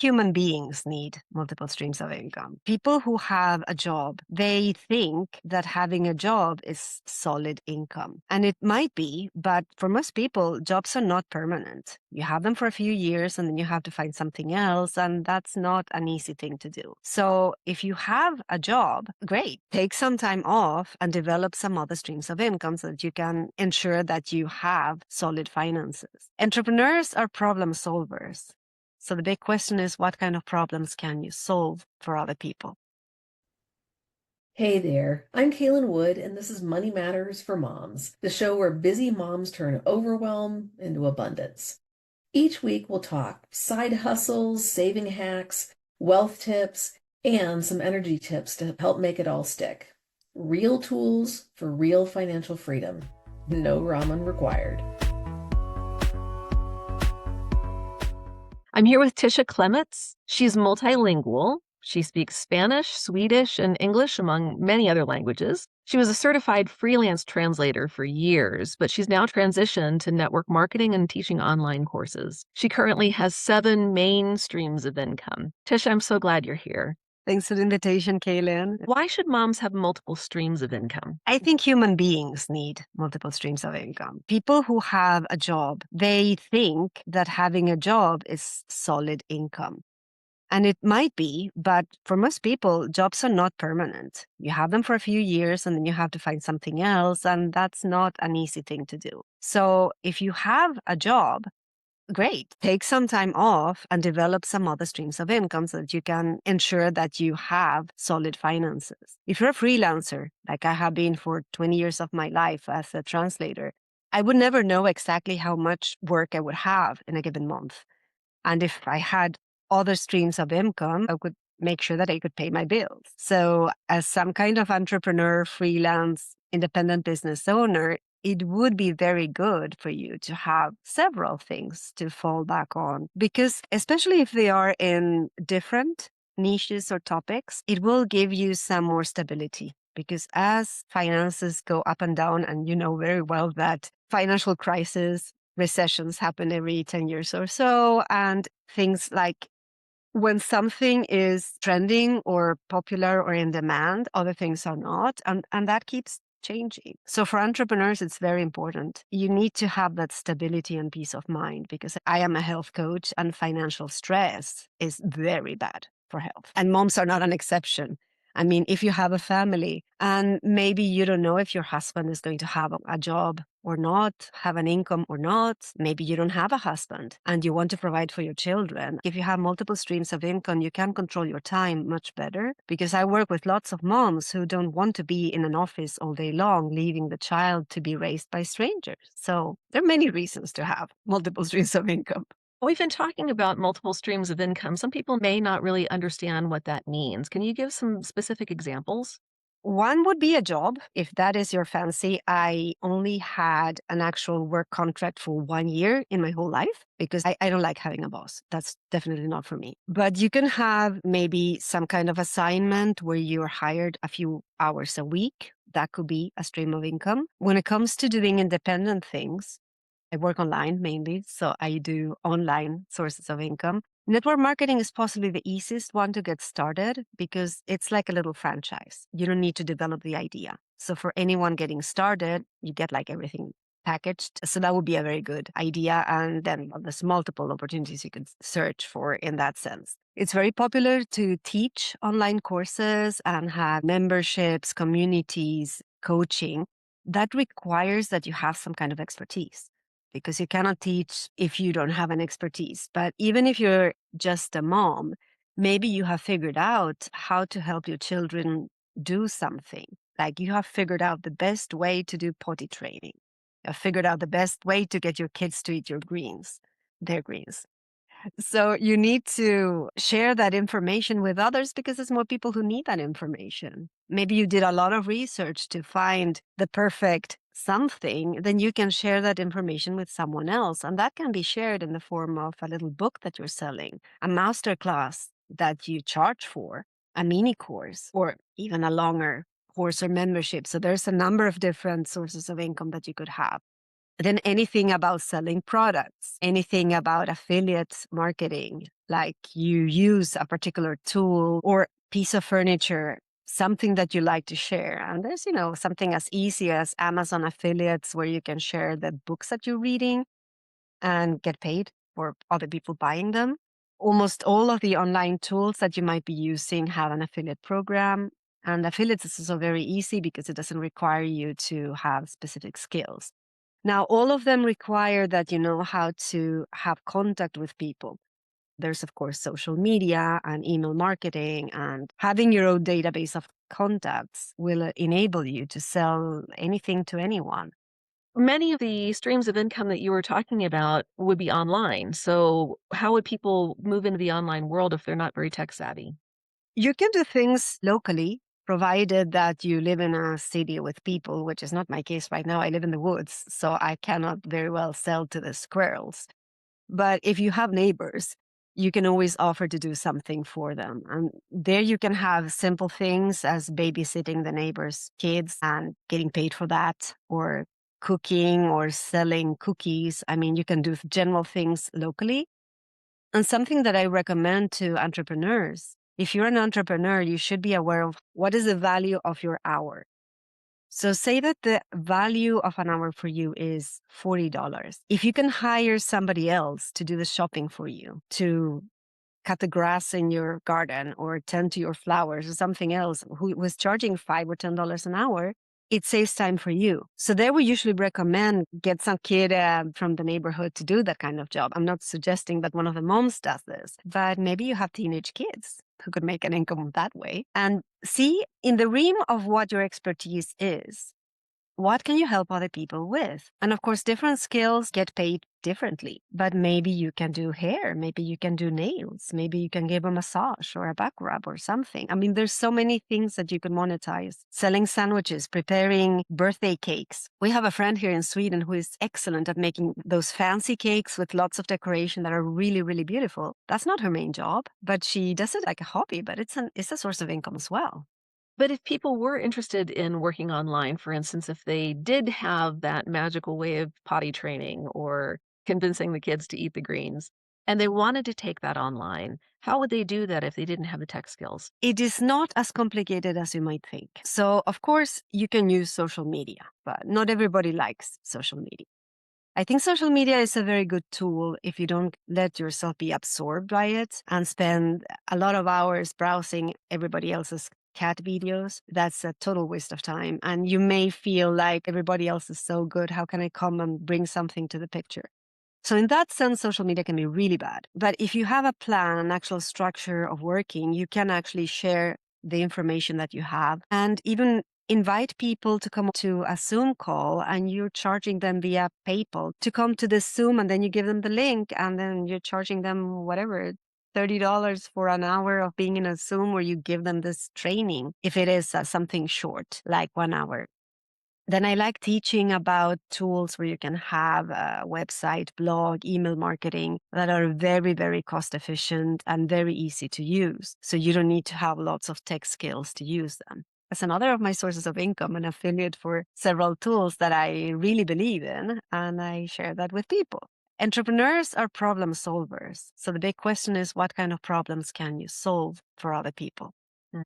Human beings need multiple streams of income. People who have a job, they think that having a job is solid income. And it might be, but for most people, jobs are not permanent. You have them for a few years and then you have to find something else. And that's not an easy thing to do. So if you have a job, great. Take some time off and develop some other streams of income so that you can ensure that you have solid finances. Entrepreneurs are problem solvers. So the big question is, what kind of problems can you solve for other people? Hey there, I'm Kaylin Wood, and this is Money Matters for Moms, the show where busy moms turn overwhelm into abundance. Each week we'll talk side hustles, saving hacks, wealth tips, and some energy tips to help make it all stick. Real tools for real financial freedom. No ramen required. I'm here with Tisha Klemetz. She's multilingual. She speaks Spanish, Swedish, and English, among many other languages. She was a certified freelance translator for years, but she's now transitioned to network marketing and teaching online courses. She currently has 7 main streams of income. Tisha, I'm so glad you're here. Thanks for the invitation, Kaylin. Why should moms have multiple streams of income? I think human beings need multiple streams of income. People who have a job, they think that having a job is solid income. And it might be, but for most people, jobs are not permanent. You have them for a few years and then you have to find something else. And that's not an easy thing to do. So if you have a job, great. Take some time off and develop some other streams of income so that you can ensure that you have solid finances. If you're a freelancer, like I have been for 20 years of my life as a translator, I would never know exactly how much work I would have in a given month. And if I had other streams of income, I could make sure that I could pay my bills. So as some kind of entrepreneur, freelance, independent business owner, it would be very good for you to have several things to fall back on, because especially if they are in different niches or topics, it will give you some more stability. Because as finances go up and down, and you know very well that financial crisis, recessions happen every 10 years or so, and things like when something is trending or popular or in demand, other things are not. And that keeps changing. So for entrepreneurs, it's very important. You need to have that stability and peace of mind, because I am a health coach and financial stress is very bad for health. And moms are not an exception. I mean, if you have a family and maybe you don't know if your husband is going to have a job or not, have an income or not, maybe you don't have a husband and you want to provide for your children. If you have multiple streams of income, you can control your time much better, because I work with lots of moms who don't want to be in an office all day long, leaving the child to be raised by strangers. So there are many reasons to have multiple streams of income. We've been talking about multiple streams of income. Some people may not really understand what that means. Can you give some specific examples? One would be a job, if that is your fancy. I only had an actual work contract for 1 year in my whole life because I don't like having a boss. That's definitely not for me. But you can have maybe some kind of assignment where you're hired a few hours a week. That could be a stream of income. When it comes to doing independent things, I work online mainly, so I do online sources of income. Network marketing is possibly the easiest one to get started because it's like a little franchise. You don't need to develop the idea. So for anyone getting started, you get like everything packaged. So that would be a very good idea. And then there's multiple opportunities you could search for in that sense. It's very popular to teach online courses and have memberships, communities, coaching. That requires that you have some kind of expertise, because you cannot teach if you don't have an expertise. But even if you're just a mom, maybe you have figured out how to help your children do something. Like you have figured out the best way to do potty training. You have figured out the best way to get your kids to eat their greens. So you need to share that information with others because there's more people who need that information. Maybe you did a lot of research to find the perfect something, then you can share that information with someone else. And that can be shared in the form of a little book that you're selling, a master class that you charge for, a mini course, or even a longer course or membership. So there's a number of different sources of income that you could have. Then anything about selling products, anything about affiliate marketing, like you use a particular tool or piece of furniture, something that you like to share. And there's, something as easy as Amazon affiliates where you can share the books that you're reading and get paid for other people buying them. Almost all of the online tools that you might be using have an affiliate program. And affiliates is also very easy because it doesn't require you to have specific skills. Now, all of them require that you know how to have contact with people. There's, of course, social media and email marketing, and having your own database of contacts will enable you to sell anything to anyone. Many of the streams of income that you were talking about would be online. So, how would people move into the online world if they're not very tech savvy? You can do things locally, provided that you live in a city with people, which is not my case right now. I live in the woods, so I cannot very well sell to the squirrels. But if you have neighbors, you can always offer to do something for them. And there you can have simple things as babysitting the neighbors' kids and getting paid for that, or cooking or selling cookies. I mean, you can do general things locally. And something that I recommend to entrepreneurs, if you're an entrepreneur, you should be aware of what is the value of your hour. So say that the value of an hour for you is $40. If you can hire somebody else to do the shopping for you, to cut the grass in your garden or tend to your flowers or something else, who was charging $5 or $10 an hour, it saves time for you. So there we usually recommend get some kid from the neighborhood to do that kind of job. I'm not suggesting that one of the moms does this, but maybe you have teenage kids who could make an income that way. And see, in the realm of what your expertise is, what can you help other people with? And of course, different skills get paid differently, but maybe you can do hair, maybe you can do nails, maybe you can give a massage or a back rub or something. I mean, there's so many things that you can monetize. Selling sandwiches, preparing birthday cakes. We have a friend here in Sweden who is excellent at making those fancy cakes with lots of decoration that are really, really beautiful. That's not her main job, but she does it like a hobby, but it's a source of income as well. But if people were interested in working online, for instance, if they did have that magical way of potty training or convincing the kids to eat the greens, and they wanted to take that online, how would they do that if they didn't have the tech skills? It is not as complicated as you might think. So, of course, you can use social media, but not everybody likes social media. I think social media is a very good tool if you don't let yourself be absorbed by it and spend a lot of hours browsing everybody else's cat videos. That's a total waste of time. And you may feel like everybody else is so good. How can I come and bring something to the picture? So in that sense, social media can be really bad. But if you have a plan, an actual structure of working, you can actually share the information that you have and even invite people to come to a Zoom call, and you're charging them via PayPal to come to this Zoom, and then you give them the link, and then you're charging them whatever, $30 for an hour of being in a Zoom where you give them this training, if it is something short, like 1 hour. Then I like teaching about tools where you can have a website, blog, email marketing that are very, very cost efficient and very easy to use. So you don't need to have lots of tech skills to use them. That's another of my sources of income, an affiliate for several tools that I really believe in, and I share that with people. Entrepreneurs are problem solvers. So the big question is, what kind of problems can you solve for other people?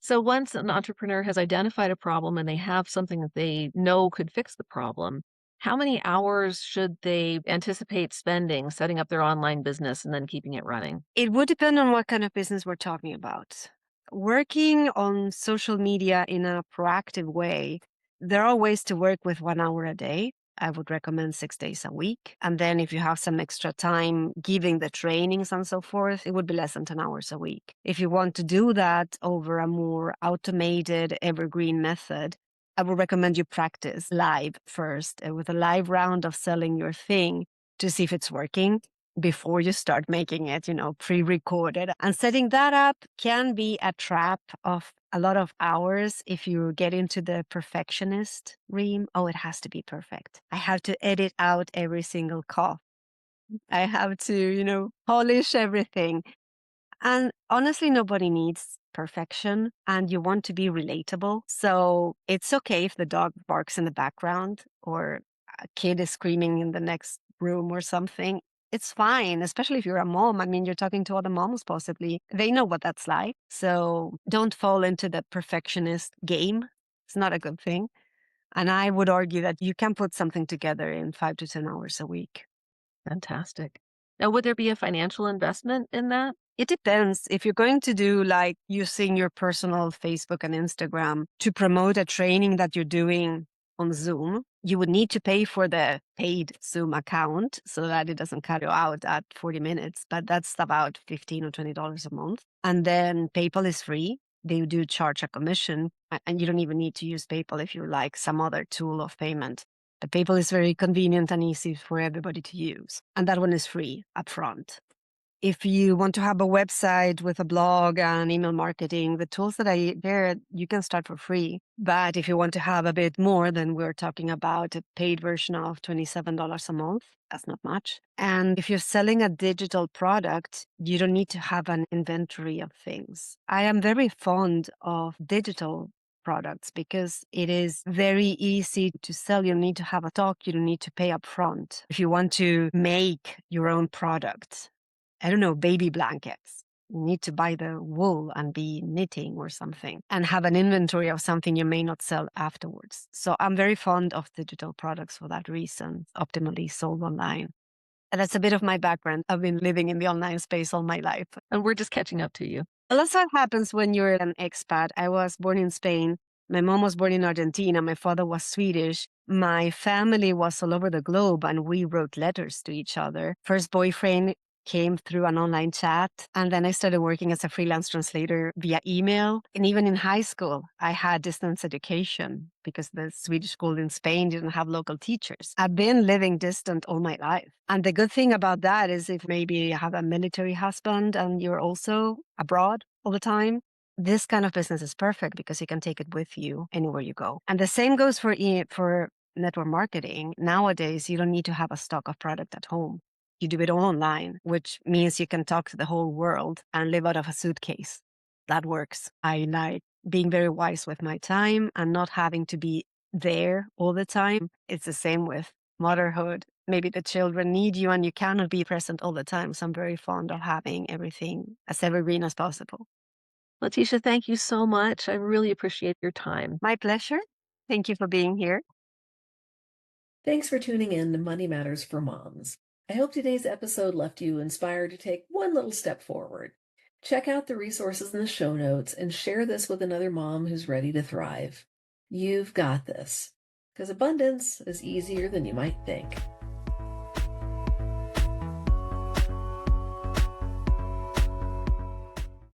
So once an entrepreneur has identified a problem and they have something that they know could fix the problem, how many hours should they anticipate spending setting up their online business and then keeping it running? It would depend on what kind of business we're talking about. Working on social media in a proactive way, there are ways to work with 1 hour a day. I would recommend 6 days a week. And then if you have some extra time giving the trainings and so forth, it would be less than 10 hours a week. If you want to do that over a more automated, evergreen method, I would recommend you practice live first with a live round of selling your thing to see if it's working before you start making it, pre-recorded. And setting that up can be a trap of a lot of hours if you get into the perfectionist realm. Oh, it has to be perfect. I have to edit out every single cough. I have to, polish everything. And honestly, nobody needs perfection, and you want to be relatable. So it's okay if the dog barks in the background or a kid is screaming in the next room or something, it's fine, especially if you're a mom. I mean, you're talking to other moms possibly. They know what that's like. So don't fall into the perfectionist game. It's not a good thing. And I would argue that you can put something together in 5 to 10 hours a week. Fantastic. Now, would there be a financial investment in that? It depends. If you're going to do like using your personal Facebook and Instagram to promote a training that you're doing on Zoom, you would need to pay for the paid Zoom account so that it doesn't cut you out at 40 minutes. But that's about $15 or $20 a month. And then PayPal is free. They do charge a commission, and you don't even need to use PayPal if you like some other tool of payment. But PayPal is very convenient and easy for everybody to use. And that one is free upfront. If you want to have a website with a blog and email marketing, the tools that there, you can start for free. But if you want to have a bit more, then we're talking about a paid version of $27 a month. That's not much. And if you're selling a digital product, you don't need to have an inventory of things. I am very fond of digital products because it is very easy to sell. You don't need to have a stock. You don't need to pay up front. If you want to make your own product, I don't know, baby blankets. You need to buy the wool and be knitting or something and have an inventory of something you may not sell afterwards. So I'm very fond of digital products for that reason, optimally sold online. And that's a bit of my background. I've been living in the online space all my life. And we're just catching up to you. Well, that's what happens when you're an expat. I was born in Spain. My mom was born in Argentina. My father was Swedish. My family was all over the globe and we wrote letters to each other. First boyfriend came through an online chat. And then I started working as a freelance translator via email. And even in high school, I had distance education because the Swedish school in Spain didn't have local teachers. I've been living distant all my life. And the good thing about that is if maybe you have a military husband and you're also abroad all the time, this kind of business is perfect because you can take it with you anywhere you go. And the same goes for network marketing. Nowadays, you don't need to have a stock of product at home. You do it all online, which means you can talk to the whole world and live out of a suitcase. That works. I like being very wise with my time and not having to be there all the time. It's the same with motherhood. Maybe the children need you and you cannot be present all the time. So I'm very fond of having everything as evergreen as possible. Well, Tisha, thank you so much. I really appreciate your time. My pleasure. Thank you for being here. Thanks for tuning in to Money Matters for Moms. I hope today's episode left you inspired to take one little step forward. Check out the resources in the show notes and share this with another mom who's ready to thrive. You've got this, because abundance is easier than you might think.